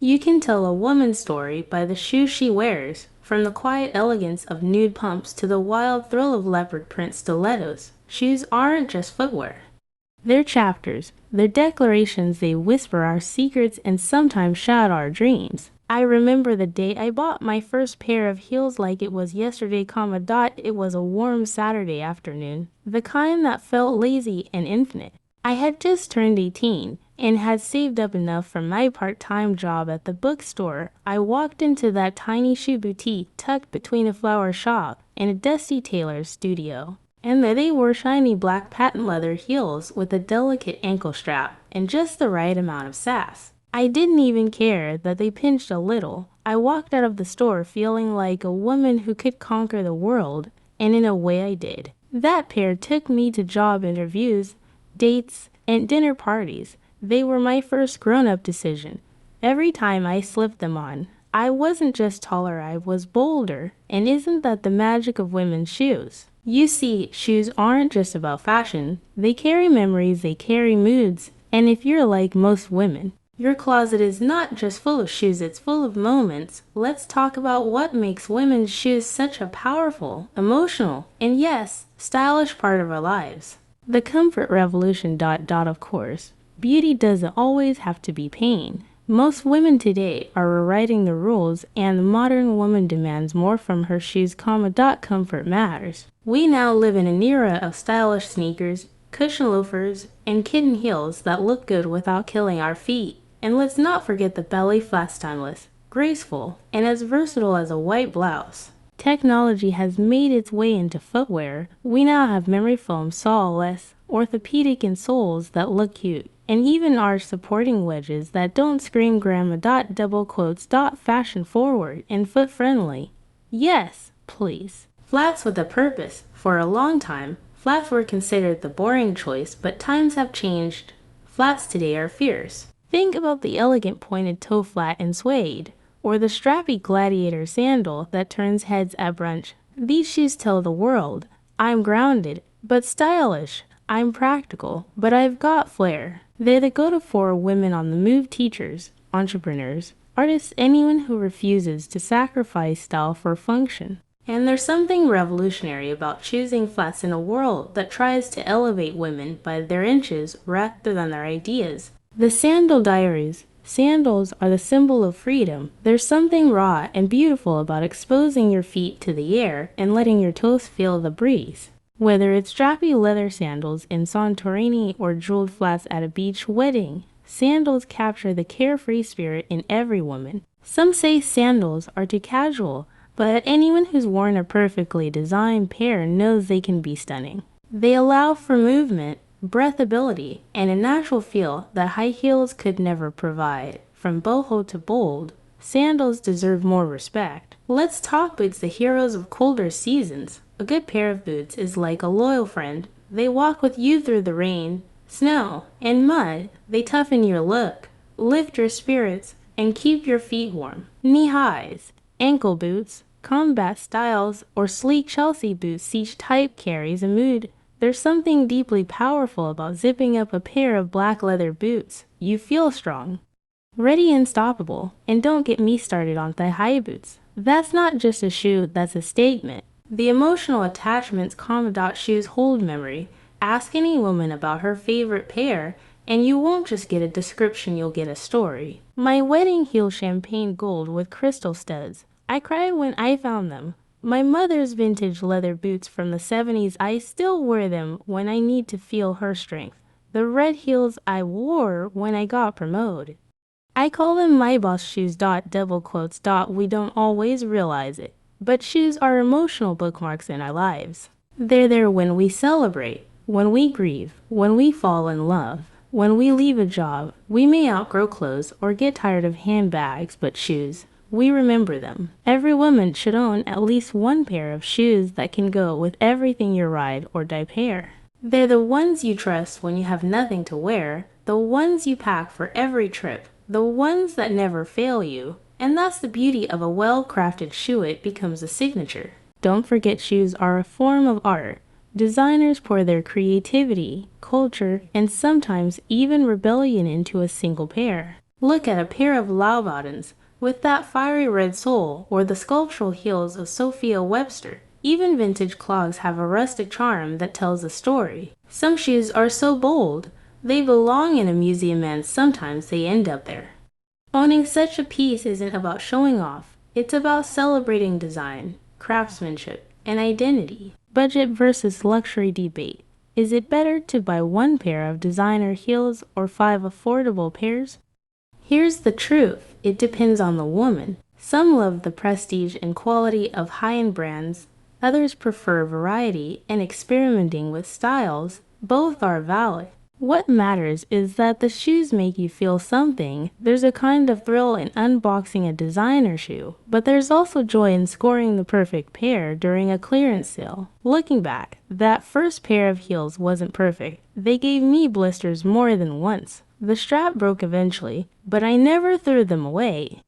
You can tell a woman's story by the shoes she wears, from the quiet elegance of nude pumps to the wild thrill of leopard print stilettos. Shoes aren't just footwear. They're chapters, they're declarations. They whisper our secrets and sometimes shout our dreams. I remember the day I bought my first pair of heels like it was yesterday, It was a warm Saturday afternoon, the kind that felt lazy and infinite. I had just turned 18 and had saved up enough from my part-time job at the bookstore. I walked into that tiny shoe boutique tucked between a flower shop and a dusty tailor's studio. And there they were, shiny black patent leather heels with a delicate ankle strap and just the right amount of sass. I didn't even care that they pinched a little. I walked out of the store feeling like a woman who could conquer the world, and in a way I did. That pair took me to job interviews, dates, and dinner parties. They were my first grown-up decision. Every time I slipped them on, I wasn't just taller, I was bolder. And isn't that the magic of women's shoes? You see, shoes aren't just about fashion. They carry memories, they carry moods. And if you're like most women, your closet is not just full of shoes, it's full of moments. Let's talk about what makes women's shoes such a powerful, emotional, and yes, stylish part of our lives. The comfort revolution. Of course. Beauty doesn't always have to be pain. Most women today are rewriting the rules, and the modern woman demands more from her shoes. Comfort matters. We now live in an era of stylish sneakers, cushion loafers, and kitten heels that look good without killing our feet. And let's not forget the ballet flats, timeless, graceful, and as versatile as a white blouse. Technology has made its way into footwear. We now have memory foam soles, orthopedic insoles that look cute, and even our supporting wedges that don't scream grandma. Fashion forward and foot friendly. Yes, please. Flats with a purpose. For a long time, flats were considered the boring choice, but times have changed. Flats today are fierce. Think about the elegant pointed toe flat in suede, or the strappy gladiator sandal that turns heads at brunch. These shoes tell the world, I'm grounded, but stylish. I'm practical, but I've got flair. They're the go-to for women on the move, teachers, entrepreneurs, artists, anyone who refuses to sacrifice style for function. And there's something revolutionary about choosing flats in a world that tries to elevate women by their inches rather than their ideas. The Sandal Diaries. Sandals are the symbol of freedom. There's something raw and beautiful about exposing your feet to the air and letting your toes feel the breeze. Whether it's strappy leather sandals in Santorini or jeweled flats at a beach wedding, sandals capture the carefree spirit in every woman. Some say sandals are too casual, but anyone who's worn a perfectly designed pair knows they can be stunning. They allow for movement, breathability, and a natural feel that high heels could never provide. From boho to bold, sandals deserve more respect. Let's talk boots, the heroes of colder seasons. A good pair of boots is like a loyal friend. They walk with you through the rain, snow, and mud. They toughen your look, lift your spirits, and keep your feet warm. Knee highs, ankle boots, combat styles, or sleek Chelsea boots, each type carries a mood. There's something deeply powerful about zipping up a pair of black leather boots. You feel strong, ready, unstoppable. And don't get me started on thigh-high boots. That's not just a shoe, that's a statement. The emotional attachments. Shoes hold memory. Ask any woman about her favorite pair, and you won't just get a description, you'll get a story. My wedding heel, champagne gold with crystal studs. I cried when I found them. My mother's vintage leather boots from the 70s, I still wear them when I need to feel her strength. The red heels I wore when I got promoted. I call them my boss shoes. We don't always realize it, but shoes are emotional bookmarks in our lives. They're there when we celebrate, when we grieve, when we fall in love, when we leave a job. We may outgrow clothes or get tired of handbags, but shoes, we remember them. Every woman should own at least one pair of shoes that can go with everything you ride or die pair. They're the ones you trust when you have nothing to wear, the ones you pack for every trip, the ones that never fail you. And that's the beauty of a well-crafted shoe, it becomes a signature. Don't forget, shoes are a form of art. Designers pour their creativity, culture, and sometimes even rebellion into a single pair. Look at a pair of Laubotens with that fiery red sole or the sculptural heels of Sophia Webster. Even vintage clogs have a rustic charm that tells a story. Some shoes are so bold, they belong in a museum and sometimes they end up there. Owning such a piece isn't about showing off, it's about celebrating design, craftsmanship, and identity. Budget versus luxury debate. Is it better to buy one pair of designer heels or 5 affordable pairs? Here's the truth, it depends on the woman. Some love the prestige and quality of high-end brands, others prefer variety and experimenting with styles. Both are valid. What matters is that the shoes make you feel something. There's a kind of thrill in unboxing a designer shoe, but there's also joy in scoring the perfect pair during a clearance sale. Looking back, that first pair of heels wasn't perfect. They gave me blisters more than once. The strap broke eventually, but I never threw them away.